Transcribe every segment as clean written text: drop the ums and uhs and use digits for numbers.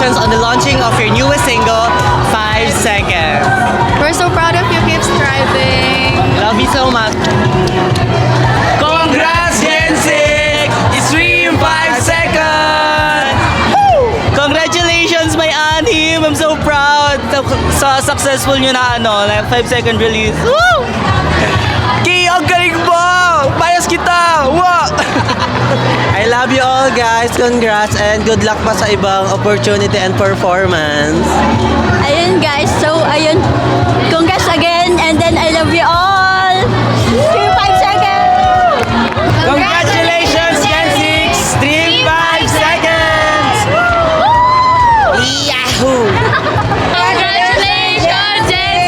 congratulations on the launching of your newest single, 5 Seconds. We're so proud of you. Keep striving. Love you so much. Congrats, Gen 6! Stream 5 Seconds! Congratulations, my anim! I'm so proud sa successful nyo na like 5-second release. Woo! Ki, ang galing mo! Bias kita! Wow! I love you all, guys. Congrats and good luck pa sa ibang opportunity and performance. Ayun guys, so ayun. Congrats again and then I love you all. Stream 5 seconds. Congratulations, Gen 6! Stream 5 seconds! Yahoo! Congratulations, Gen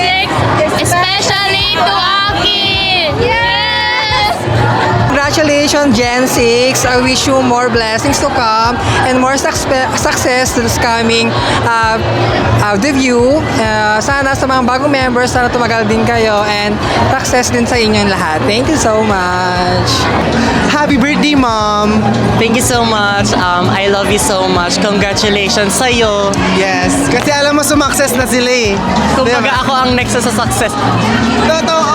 6, especially to Aki. Yes! Congratulations, Gen 6. I wish you more blessings to come and more success this coming debut. Sana sa mga bagong members, sana tumagal din kayo and success din sa inyong lahat. Thank you so much. Happy birthday, Mom! Thank you so much. I love you so much. Congratulations sa'yo. Yes, kasi alam mo sumakses na sila eh. Kumbaga ako ang next sa success. Totoo,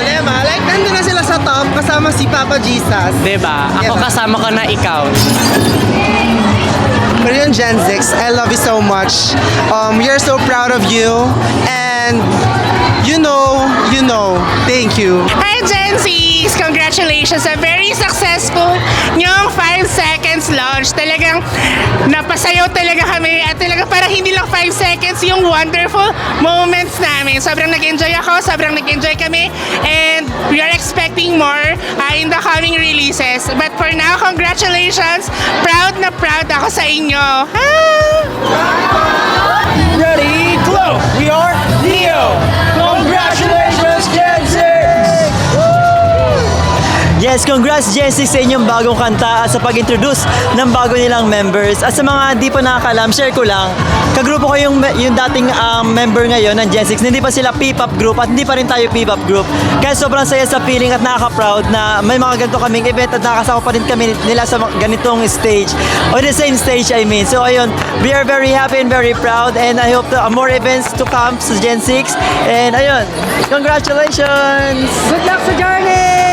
diba? Like, nandun na sila sa top kasama si Papa Jesus. Diba? Ako Diba? kasama ko na ikaw. Pero yun, Gen 6, I love you so much. We're so proud of you. And, you know, thank you. Hi Gen 6! Congratulations sa very successful nyong 5 seconds launch. Talagang napasayaw talaga kami at talaga parang hindi lang 5 seconds yung wonderful moments namin. Sobrang nag-enjoy ako, sobrang nag-enjoy kami and we are expecting more in the coming releases. But for now, congratulations! Proud na proud ako sa inyo. Ready, glow! We are Neo! Congratulations, Gen 6! Yes, congrats Gen 6 sa inyong bagong kanta at sa pag-introduce ng bago nilang members. At sa mga di pa nakakalam, share ko lang, kagrupo ko yung dating member ngayon ng Gen 6. Hindi pa sila P-pop group at hindi pa rin tayo P-pop group. Kaya sobrang saya sa feeling at nakaka-proud na may mga ganito kaming event at nakasama pa rin kami nila sa ganitong stage. On the same stage, I mean. So ayun, we are very happy and very proud and I hope more events to come sa Gen 6. And ayun, congratulations! Good luck sa journey!